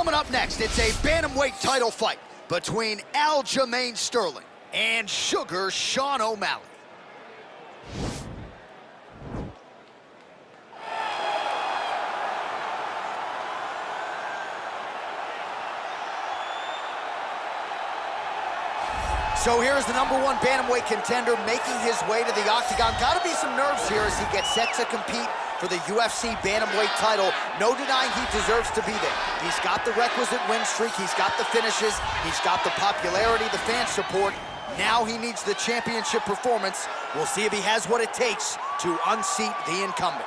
Coming up next, it's a bantamweight title fight between Aljamain Sterling and Sugar Sean O'Malley. So here's the #1 bantamweight contender making his way to the octagon. Gotta be some nerves here as he gets set to compete for the UFC bantamweight title. No denying he deserves to be there. He's got the requisite win streak, he's got the finishes, he's got the popularity, the fan support. Now he needs the championship performance. We'll see if he has what it takes to unseat the incumbent.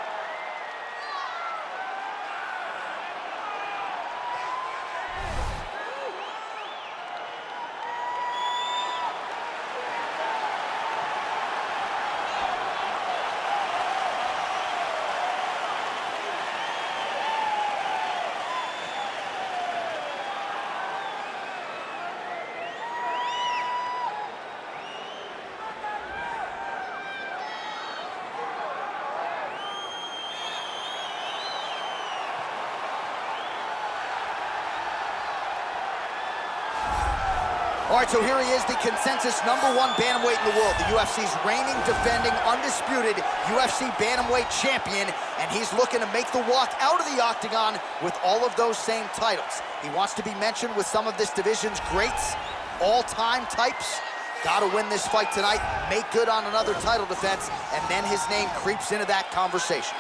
All right, so here he is, the consensus #1 bantamweight in the world, the UFC's reigning, defending, undisputed UFC bantamweight champion, and he's looking to make the walk out of the octagon with all of those same titles. He wants to be mentioned with some of this division's greats, all-time types. Got to win this fight tonight, make good on another title defense, and then his name creeps into that conversation.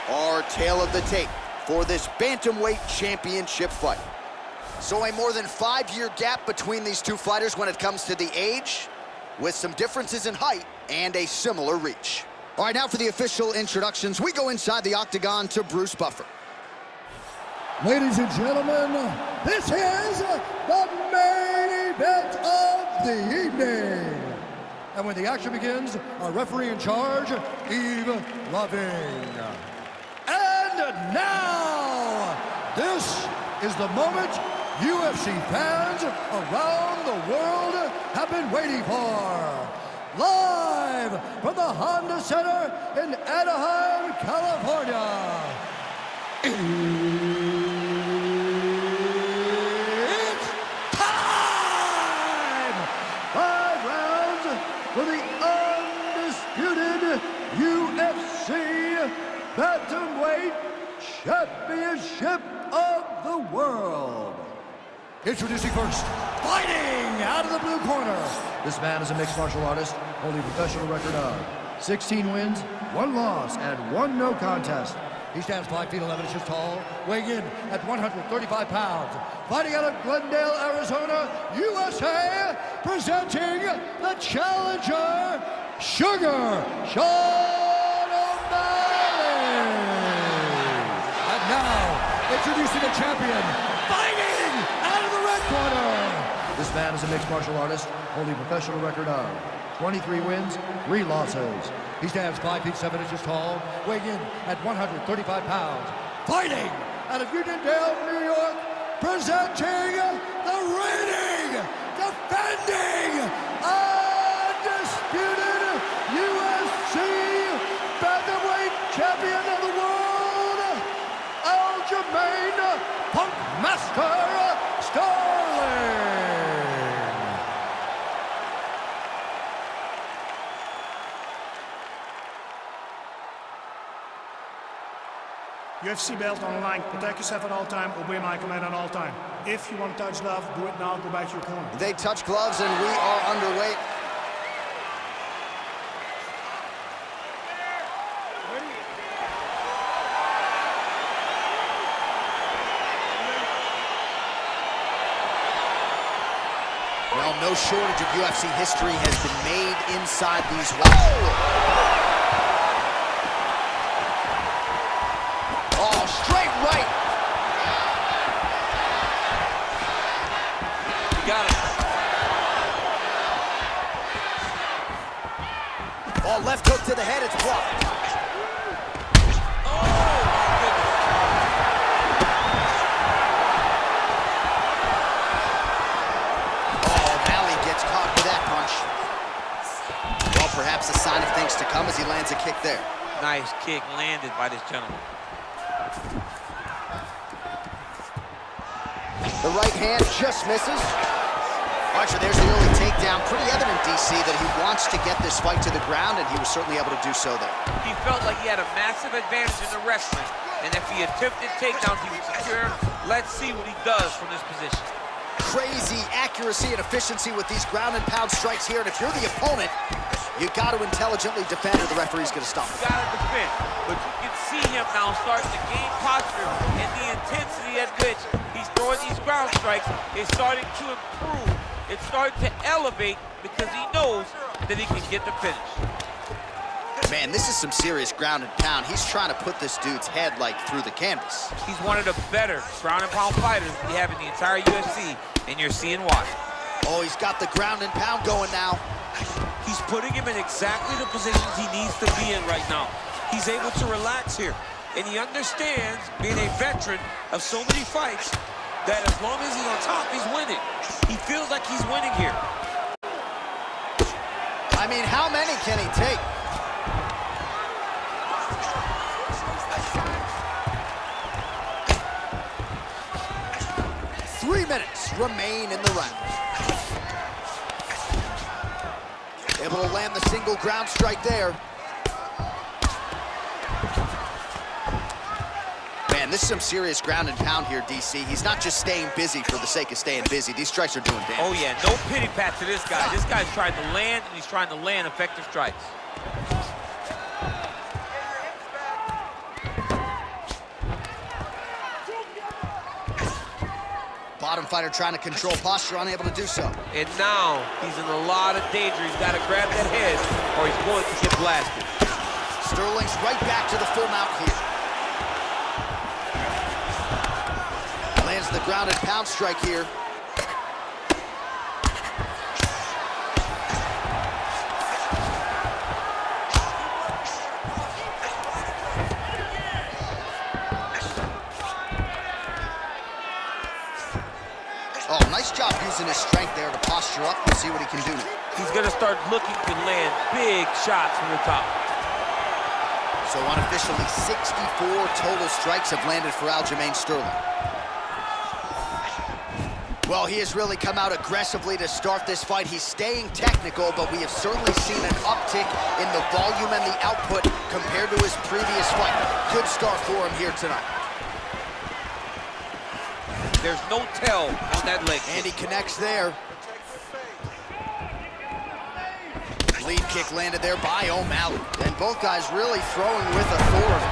Our tale of the tape for this bantamweight championship fight. So a more than 5-year gap between these two fighters when it comes to the age, with some differences in height and a similar reach. All right, now for the official introductions, we go inside the octagon to Bruce Buffer. Ladies and gentlemen, this is the main event of the evening. And when the action begins, our referee in charge, Yves Loving. And now, this is the moment UFC fans around the world have been waiting for. Live from the Honda Center in Anaheim, California. It's time! 5 rounds for the undisputed UFC Bantamweight Championship of the World. Introducing first, fighting out of the blue corner. This man is a mixed martial artist, holding a professional record of 16 wins, 1 loss, and 1 no contest. He stands 5 feet 11 inches tall, weighing in at 135 pounds. Fighting out of Glendale, Arizona, USA, presenting the challenger, Sugar Sean O'Malley. And now, introducing the champion, fighting out of the red corner. This man is a mixed martial artist, holding a professional record of 23 wins, 3 losses. He stands 5 feet 7 inches tall, weighing in at 135 pounds. Fighting out of Uniondale, New York, presenting the reigning, defending, undisputed UFC Bantamweight Champion of the world, Aljamain Punkmaster Sterling. UFC belt on the line. Protect yourself at all time. Obey my command at all time. If you want to touch glove, do it now. Go back to your corner. They touch gloves and we are underway. Well, no shortage of UFC history has been made inside these walls. Got it. Oh, left hook to the head, it's blocked. lands a kick there. Nice kick landed by this gentleman. The right hand just misses. Archer, there's the early takedown. Pretty evident, DC, that he wants to get this fight to the ground, and he was certainly able to do so there. He felt like he had a massive advantage in the wrestling, and if he attempted takedowns, he would secure him. Let's see what he does from this position. Crazy accuracy and efficiency with these ground and pound strikes here, and if you're the opponent, you got to intelligently defend or the referee's going to stop. You got to defend, but you can see him now starting to gain posture, and the intensity at which he's throwing these ground strikes is starting to improve. It's starting to elevate because he knows that he can get the finish. Man, this is some serious ground and pound. He's trying to put this dude's head, like, through the canvas. He's one of the better ground and pound fighters we have in the entire UFC, and you're seeing why. Oh, he's got the ground and pound going now. He's putting him in exactly the positions he needs to be in right now. He's able to relax here, and he understands, being a veteran of so many fights, that as long as he's on top, he's winning. He feels like he's winning here. I mean, how many can he take? Three minutes remain in the round. Able to land the single ground strike there. Man, this is some serious ground and pound here, DC. He's not just staying busy for the sake of staying busy. These strikes are doing damage. Oh, yeah, no pity pat to this guy. This guy's trying to land, and he's trying to land effective strikes. Bottom fighter trying to control posture, unable to do so. And now he's in a lot of danger. He's got to grab that head, or he's going to get blasted. Sterling's right back to the full mount here. Lands the ground and pound strike here. Oh, nice job using his strength there to posture up. We'll see what he can do now. He's going to start looking to land big shots from the top. So unofficially, 64 total strikes have landed for Aljamain Sterling. Well, he has really come out aggressively to start this fight. He's staying technical, but we have certainly seen an uptick in the volume and the output compared to his previous fight. Good start for him here tonight. There's no tell on that leg. And he connects there. Lead kick landed there by O'Malley. And both guys really throwing with authority.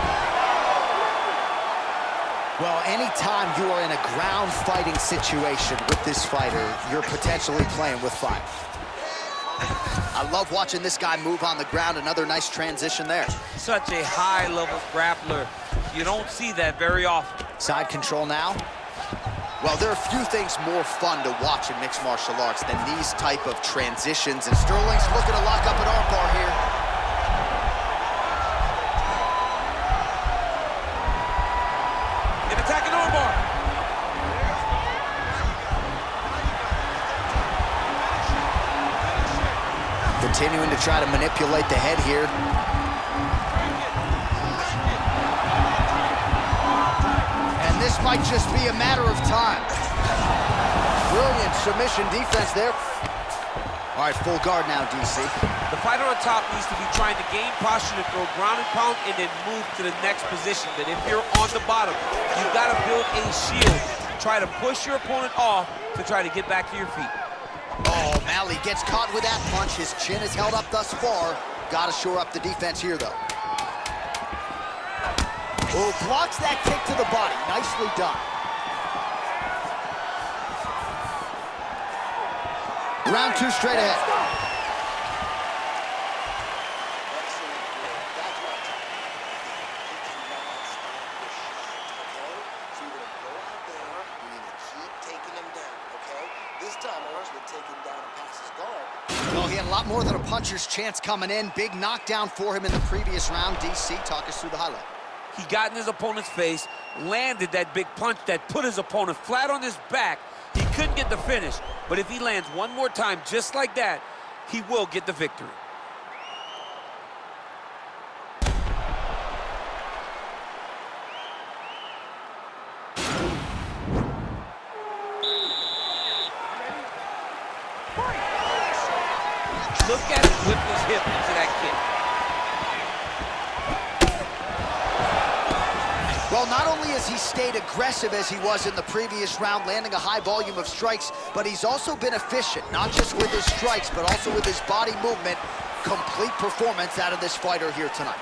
Well, anytime you are in a ground fighting situation with this fighter, you're potentially playing with fire. I love watching this guy move on the ground. Another nice transition there. Such a high-level grappler. You don't see that very often. Side control now. Well, there are few things more fun to watch in mixed martial arts than these type of transitions, and Sterling's looking to lock up an armbar here. An attacking armbar. Continuing to try to manipulate the head here. This might just be a matter of time. Brilliant submission defense there. All right, full guard now, DC. The fighter on top needs to be trying to gain posture to throw ground and pound and then move to the next position. But if you're on the bottom, you've got to build a shield. Try to push your opponent off to try to get back to your feet. Oh, Malley gets caught with that punch. His chin is held up thus far. Got to shore up the defense here, though. Oh, blocks that kick to the body. Nicely done. Round two straight ahead. Well, he had a lot more than a puncher's chance coming in. Big knockdown for him in the previous round. DC, talk us through the highlight. He got in his opponent's face, landed that big punch that put his opponent flat on his back. He couldn't get the finish, but if he lands one more time just like that, he will get the victory. Well, not only has he stayed aggressive as he was in the previous round, landing a high volume of strikes, but he's also been efficient, not just with his strikes, but also with his body movement. Complete performance out of this fighter here tonight.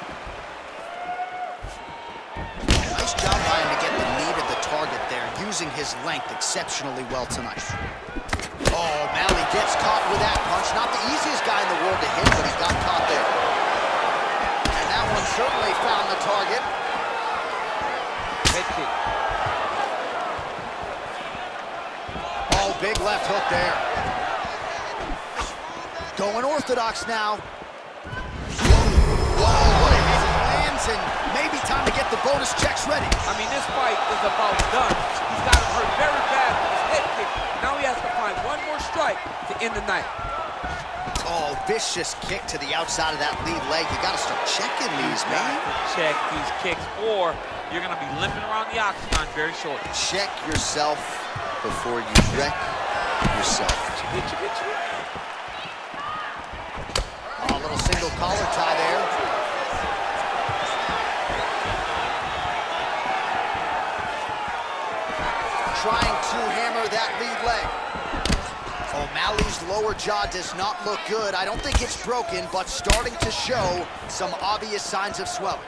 Nice job by him to get the knee to the target there, using his length exceptionally well tonight. Oh, Malley gets caught with that punch. Not the easiest guy in the world to hit, but he got caught there. And that one certainly found the target. Head kick. Oh, big left hook there. Going orthodox now. Whoa, what a hit. He lands, and maybe time to get the bonus checks ready. I mean, this fight is about done. He's got him hurt very bad with his head kick. Now he has to find one more strike to end the night. Oh, vicious kick to the outside of that lead leg. You got to start checking these, man. Check these kicks, or you're going to be limping around the octagon very shortly. Check yourself before you wreck yourself. Oh, a little single collar tie there. Trying to hammer that lead leg. O'Malley's lower jaw does not look good. I don't think it's broken, but starting to show some obvious signs of swelling.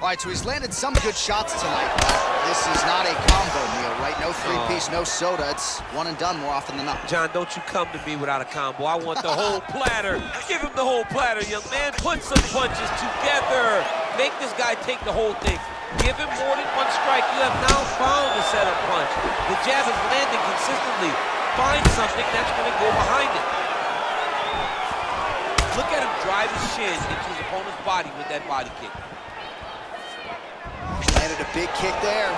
All right, so he's landed some good shots tonight, but this is not a combo meal, right? No three-piece, no soda. It's one and done more often than not. John, don't you come to me without a combo. I want the whole platter. Give him the whole platter, young man. Put some punches together. Make this guy take the whole thing. Give him more than one strike. You have now found the setup punch. The jab is landing consistently. Find something that's going to go behind it. Look at him drive his shin into his opponent's body with that body kick. Landed a big kick there.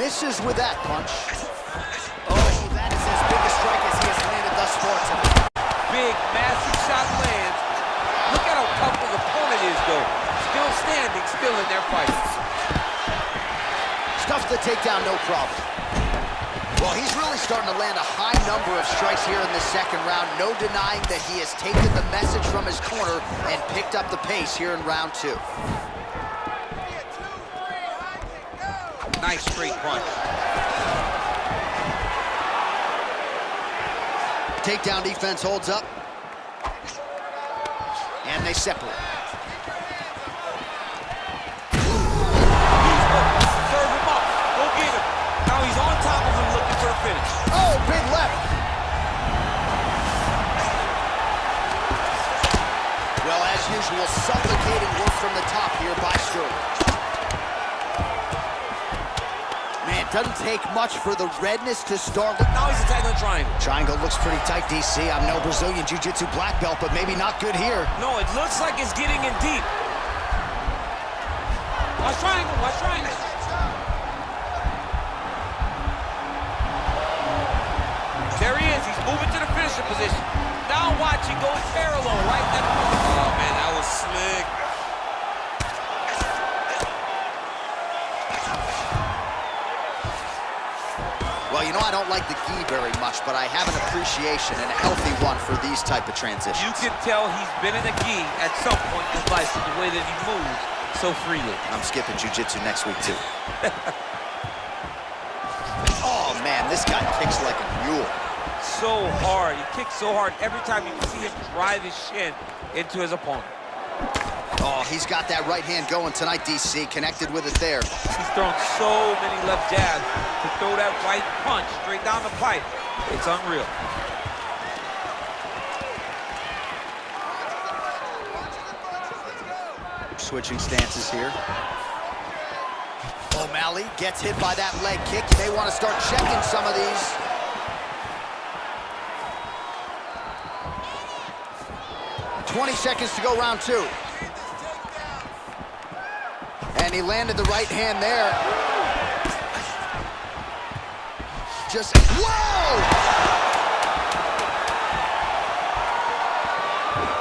Misses with that punch. Oh, that is as big a strike as he has landed thus far tonight. Big, massive shot lands. Look at how tough his opponent is, though. Still standing, still in their fight. Stuffs the takedown, no problem. Well, he's really starting to land a high number of strikes here in the second round. No denying that he has taken the message from his corner and picked up the pace here in round two. Nice straight punch. Takedown defense holds up. And they separate. Serve him up. Go get him. Now he's on top of him looking for a finish. Oh, big left. Well, as usual, suffocating work from the top here by Sterling. Man, doesn't take much for the redness to start. Now he's attacking the triangle. Triangle looks pretty tight, DC. I'm no Brazilian Jiu-Jitsu black belt, but maybe not good here. No, it looks like it's getting in deep. Watch triangle, watch triangle. There he is, he's moving to the finisher position. Now watch, he goes parallel, right? Oh man, that was slick. Well, you know, I don't like the gi very much, but I have an appreciation and a healthy one for these type of transitions. You can tell he's been in a gi at some point in his life with the way that he moves so freely. I'm skipping jiu-jitsu next week, too. Oh, man, this guy kicks like a mule. So hard, he kicks so hard every time you can see him drive his shin into his opponent. Oh, he's got that right hand going tonight, DC. Connected with it there. He's thrown so many left jabs to throw that right punch straight down the pipe. It's unreal. Switching stances here. O'Malley gets hit by that leg kick. You may want to start checking some of these. "20 seconds to go, round two." And he landed the right hand there. Just, whoa!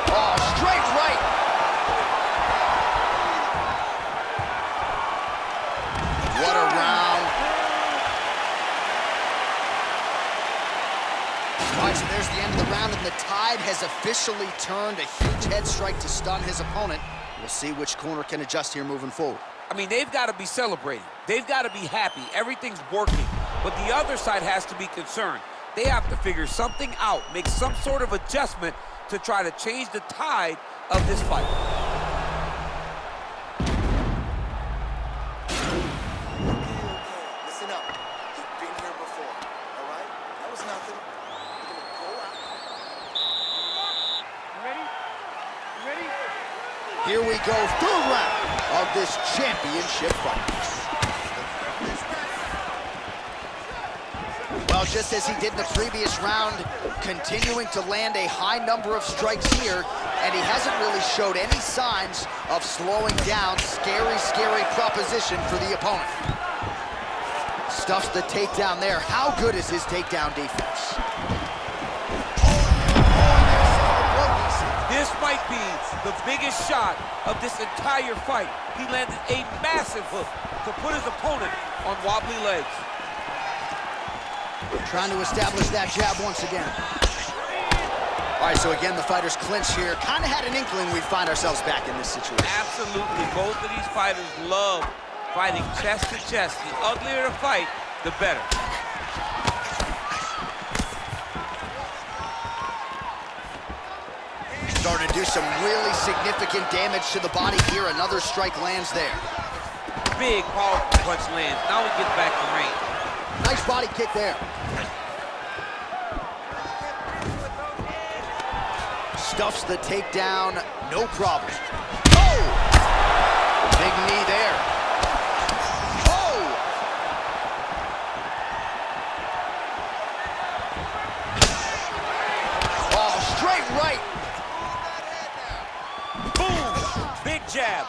Oh, straight right. What a round. right, so there's the end of the round, and the tide has officially turned. A huge head strike to stun his opponent. We'll see which corner can adjust here moving forward. I mean, they've got to be celebrating. They've got to be happy. Everything's working. But the other side has to be concerned. They have to figure something out, make some sort of adjustment to try to change the tide of this fight. Listen up. You've been here before, all right? That was nothing. You're gonna go out. You ready? Here we go, third round of this championship fight. Well, just as he did in the previous round, continuing to land a high number of strikes here, and he hasn't really showed any signs of slowing down. Scary, scary proposition for the opponent. Stuffs the takedown there. How good is his takedown defense? This might be the biggest shot of this entire fight. He landed a massive hook to put his opponent on wobbly legs. Trying to establish that jab once again. All right, so again, the fighters clinch here. Kind of had an inkling we'd find ourselves back in this situation. Absolutely. Both of these fighters love fighting chest to chest. The uglier the fight, the better. Starting to do some really significant damage to the body here. Another strike lands there. Big, powerful punch lands. Now he gets back to range. Nice body kick there. Stuffs the takedown, no problem. Oh! Big knee there. Oh! Oh, straight right. Boom! Big jab.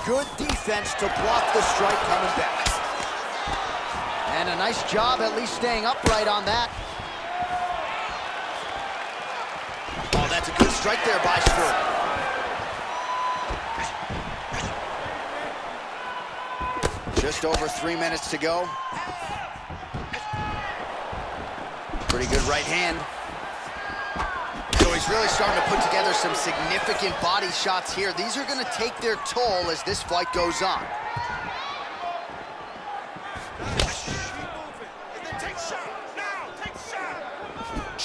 Good defense to block the strike coming back. And a nice job at least staying upright on that. Oh, that's a good strike there by Sterling. Just over 3 minutes to go. Pretty good right hand. So he's really starting to put together some significant body shots here. These are going to take their toll as this fight goes on.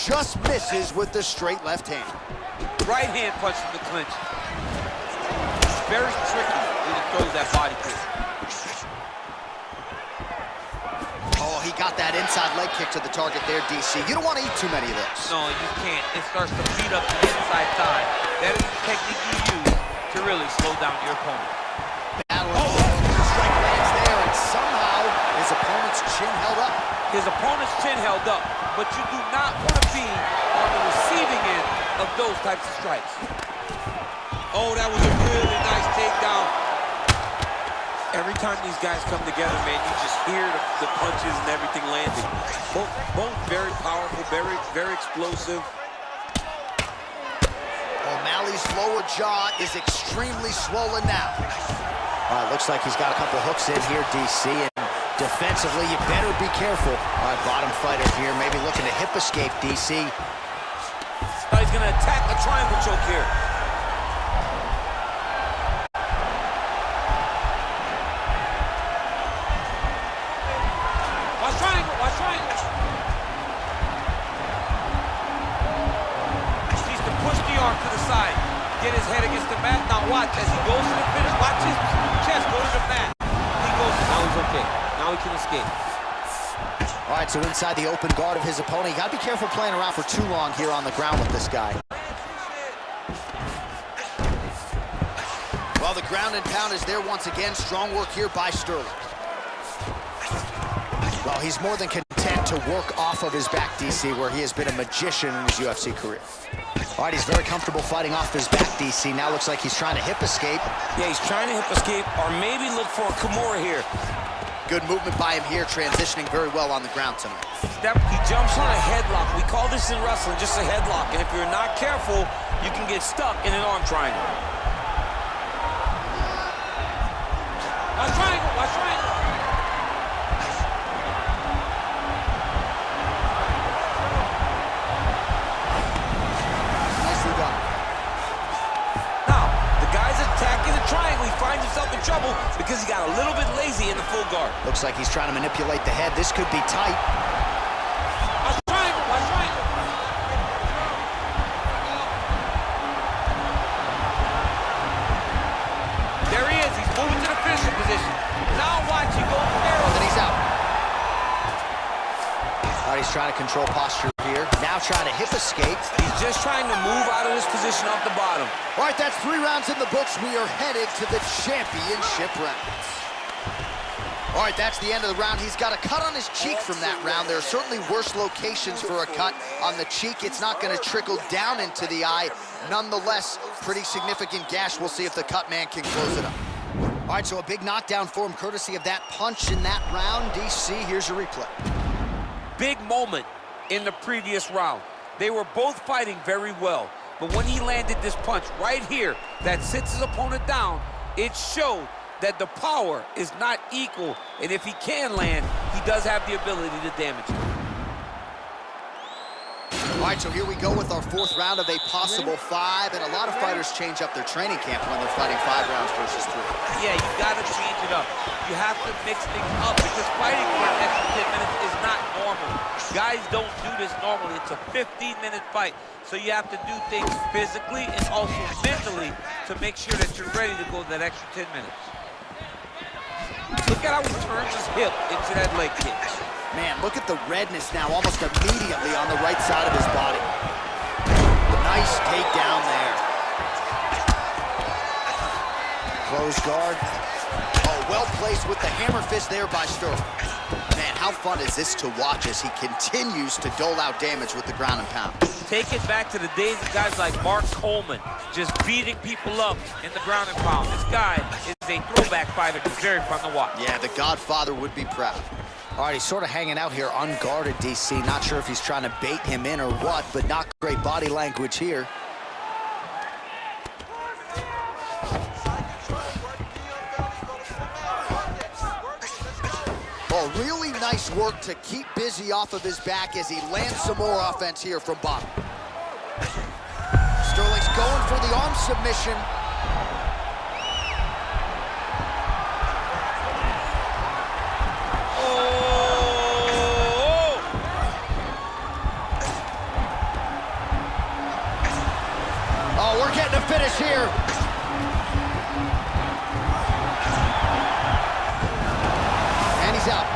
Just misses with the straight left hand. Right hand punch in the clinch. Very tricky when he throws that body kick. Oh, he got that inside leg kick to the target there, DC. You don't want to eat too many of those. No, you can't. It starts to beat up the inside thigh. That is the technique you use to really slow down your opponent. Strike lands there, and somehow his opponent's chin held up. His opponent's chin held up, but you do not want to be on the receiving end of those types of strikes. Oh, that was a really nice takedown. Every time these guys come together, man, you just hear the punches and everything landing. Both very powerful, very explosive. O'Malley's lower jaw is extremely swollen now. Looks like he's got a couple hooks in here, DC, and defensively, you better be careful. All right, bottom fighter here, maybe looking to hip escape, DC. Oh, he's gonna attack the triangle choke here. Watch triangle, watch triangle. Needs to push the arm to the side. Get his head against the mat. Now watch, as he goes to the finish, watch his chest go to the mat. He goes, now he's okay. Now he can escape. All right, so inside the open guard of his opponent, you gotta be careful playing around for too long here on the ground with this guy. Well, the ground and pound is there once again. Strong work here by Sterling. Well, he's more than content to work off of his back, DC, where he has been a magician in his UFC career. All right, he's very comfortable fighting off his back, DC. Now looks like he's trying to hip escape. Yeah, he's trying to hip escape or maybe look for a Kimura here. Good movement by him here, transitioning very well on the ground tonight. He jumps on a headlock. We call this in wrestling just a headlock. And if you're not careful, you can get stuck in an arm triangle. Watch triangle, watch triangle. because he got a little bit lazy in the full guard. Looks like he's trying to manipulate the head. This could be tight. Watch triangle, watch triangle. There he is. He's moving to the finishing position. Now watch him go there. And then he's out. All right, he's trying to control posture here. Now trying to hip escape. He's just trying to move out of this position off the bottom. All right, that's 3 rounds in the books. We are headed to the championship rounds. All right, that's the end of the round. He's got a cut on his cheek from that round. There are certainly worse locations for a cut on the cheek. It's not going to trickle down into the eye. Nonetheless, pretty significant gash. We'll see if the cut man can close it up. All right, so a big knockdown for him, courtesy of that punch in that round. DC, here's your replay. Big moment in the previous round. They were both fighting very well, but when he landed this punch right here that sits his opponent down, it showed that the power is not equal, and if he can land, he does have the ability to damage him. All right, so here we go with our 4th round of a possible 5, and a lot of fighters change up their training camp when they're fighting 5 rounds versus 3. Yeah, you gotta change it up. You have to mix things up because fighting for an extra 10 minutes is not normal. Guys don't do this normally. It's a 15-minute fight, so you have to do things physically and also mentally to make sure that you're ready to go that extra 10 minutes. Look at how he turns his hip into that leg kick. Man, look at the redness now almost immediately on the right side of his body. Nice takedown there. Close guard. Oh, well placed with the hammer fist there by Sterling. Man, how fun is this to watch as he continues to dole out damage with the ground and pound. Take it back to the days of guys like Mark Coleman, just beating people up in the ground and pound. This guy is a throwback fighter. It's very fun to watch. Yeah, the Godfather would be proud. All right, he's sort of hanging out here unguarded, DC. Not sure if he's trying to bait him in or what, but not great body language here. Oh, really nice work to keep busy off of his back as he lands some more offense here from bottom. Sterling's going for the arm submission. Oh, we're getting a finish here. And he's out.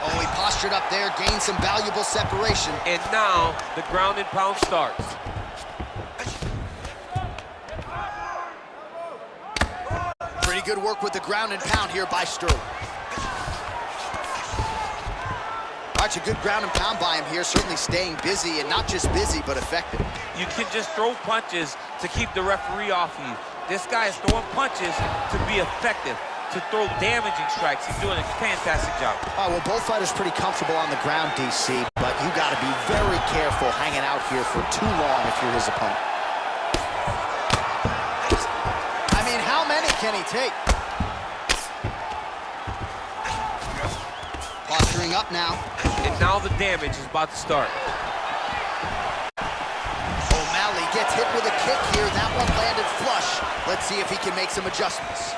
Oh, he postured up there, gained some valuable separation. And now the ground and pound starts. Pretty good work with the ground and pound here by Sterling. All right, a good ground and pound by him here, certainly staying busy, and not just busy, but effective. You can just throw punches to keep the referee off of you. This guy is throwing punches to be effective, to throw damaging strikes. He's doing a fantastic job. Well, both fighters pretty comfortable on the ground, DC, but you got to be very careful hanging out here for too long if you're his opponent. I mean, how many can he take? Posturing up now. And now the damage is about to start. O'Malley gets hit with a kick here. That one landed flush. Let's see if he can make some adjustments.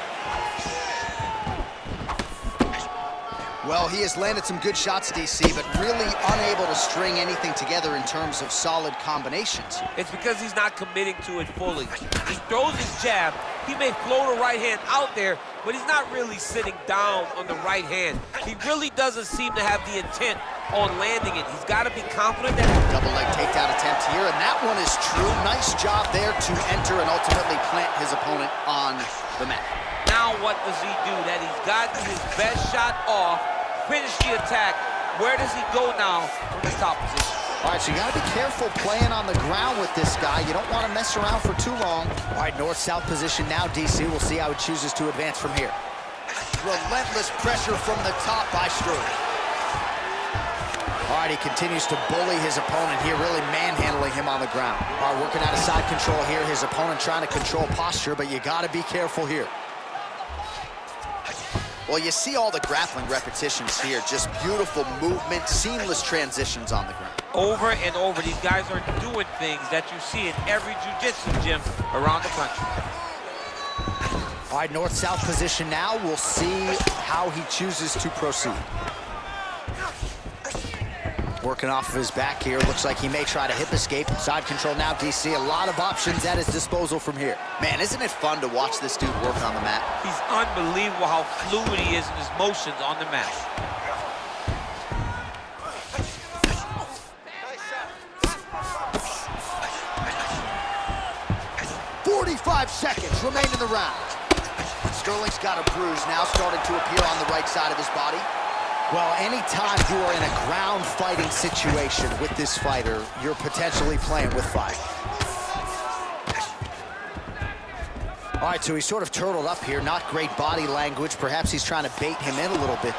Well, he has landed some good shots, DC, but really unable to string anything together in terms of solid combinations. It's because he's not committing to it fully. He throws his jab. He may float a right hand out there, but he's not really sitting down on the right hand. He really doesn't seem to have the intent on landing it. He's got to be confident that... Double leg takedown attempt here, and that one is true. Nice job there to enter and ultimately plant his opponent on the mat. Now what does he do? That he's gotten his best shot off, finish the attack. Where does he go now from the top position? All right, so you got to be careful playing on the ground with this guy. You don't want to mess around for too long. All right, north-south position now, DC. We'll see how he chooses to advance from here. Relentless pressure from the top by Sterling. All right, he continues to bully his opponent here, really manhandling him on the ground. All right, working out of side control here. His opponent trying to control posture, but you got to be careful here. Well, you see all the grappling repetitions here. Just beautiful movement, seamless transitions on the ground. Over and over, these guys are doing things that you see in every jiu-jitsu gym around the country. All right, north-south position now. We'll see how he chooses to proceed. Working off of his back here. Looks like he may try to hip escape. Side control now, DC. A lot of options at his disposal from here. Man, isn't it fun to watch this dude work on the mat? He's unbelievable how fluid he is in his motions on the mat. 45 seconds remain in the round. Sterling's got a bruise now starting to appear on the right side of his body. Well, anytime you are in a ground fighting situation with this fighter, you're potentially playing with fire. All right, so he's sort of turtled up here. Not great body language. Perhaps he's trying to bait him in a little bit.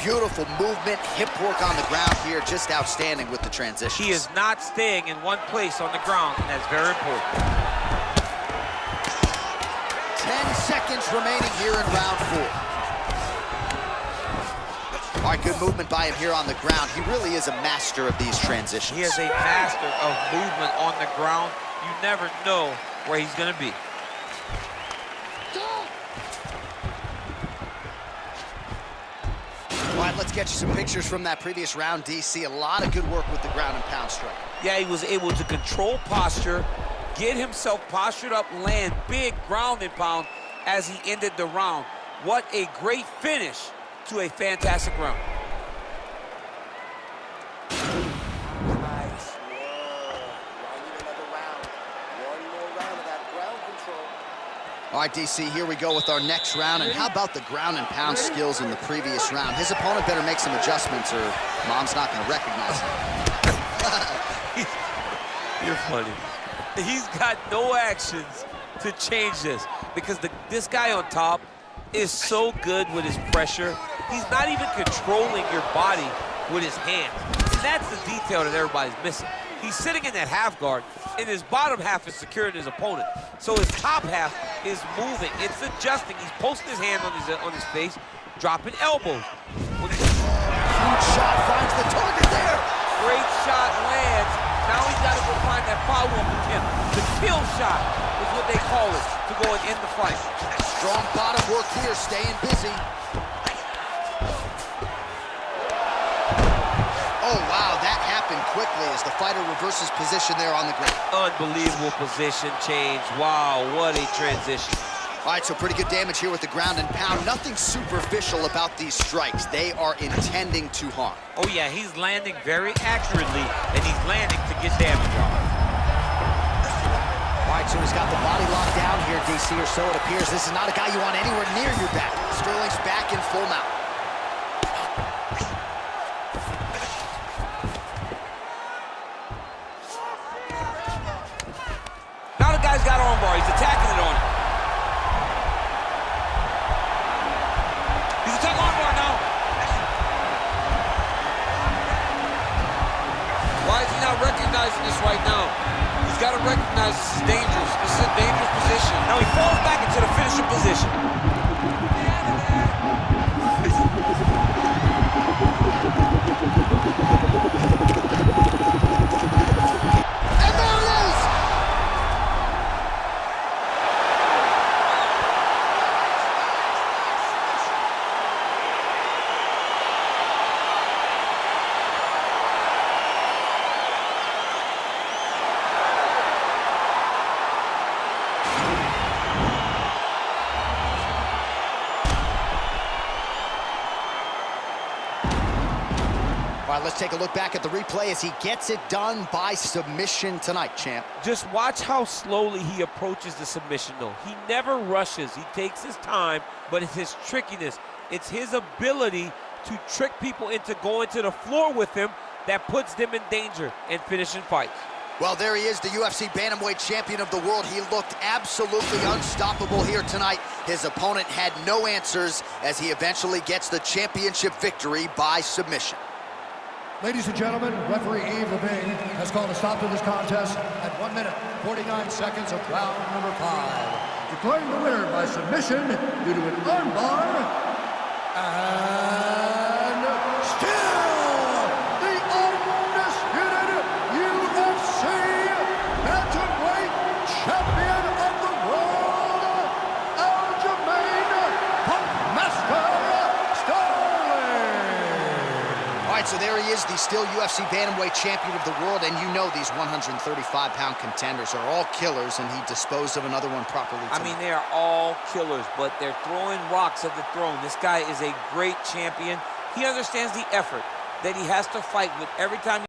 Beautiful movement, hip work on the ground here. Just outstanding with the transitions. He is not staying in one place on the ground, and that's very important. 10 seconds remaining here in round 4. All right, good movement by him here on the ground. He really is a master of these transitions. He is a master of movement on the ground. You never know where he's going to be. All right, let's get you some pictures from that previous round, DC. A lot of good work with the ground and pound strike. Yeah, he was able to control posture, get himself postured up, land big ground and pound as he ended the round. What a great finish to a fantastic round. Nice. Whoa. I need another round. One more round of that ground control. All right, DC, here we go with our next round. And how about the ground and pound skills in the previous round? His opponent better make some adjustments or Mom's not going to recognize him. You're funny. He's got no actions to change this because this guy on top is so good with his pressure. He's not even controlling your body with his hands. And that's the detail that everybody's missing. He's sitting in that half guard, and his bottom half is securing his opponent. So his top half is moving. It's adjusting. He's posting his hand on his face, dropping elbows. Huge shot finds the target there. Great shot lands. Now he's got to go find that follow-up attempt. The kill shot is what they call it to go and end the fight. Strong bottom work here, staying busy. Oh, wow, that happened quickly as the fighter reverses position there on the ground. Unbelievable position change. Wow, what a transition. All right, so pretty good damage here with the ground and pound. Nothing superficial about these strikes. They are intending to harm. Oh, yeah, he's landing very accurately, and he's landing to get damage on. All right, so he's got the body locked down here, DC, or so it appears. This is not a guy you want anywhere near your back. Sterling's back in full mount. Now the guy's got armbar. He's attacking it on him. He's attacking armbar now. Why is he not recognizing this right now? He's got to recognize this is dangerous. This is a dangerous position. Now he falls back into the finishing position. And there it is! All right, let's take a look back at the replay as he gets it done by submission tonight, champ. Just watch how slowly he approaches the submission, though. He never rushes. He takes his time, but it's his trickiness. It's his ability to trick people into going to the floor with him that puts them in danger and finishing fights. Well, there he is, the UFC Bantamweight Champion of the world. He looked absolutely unstoppable here tonight. His opponent had no answers as he eventually gets the championship victory by submission. Ladies and gentlemen, referee Yves Levine has called a stop to this contest at 1 minute, 49 seconds of round number 5. Declaring the winner by submission due to an armbar, and still the undisputed UFC Bantamweight Champion right, so there he is, the still UFC bantamweight champion of the world, and you know these 135-pound contenders are all killers, and he disposed of another one properly tonight. I mean, they are all killers, but they're throwing rocks at the throne. This guy is a great champion. He understands the effort that he has to fight with every time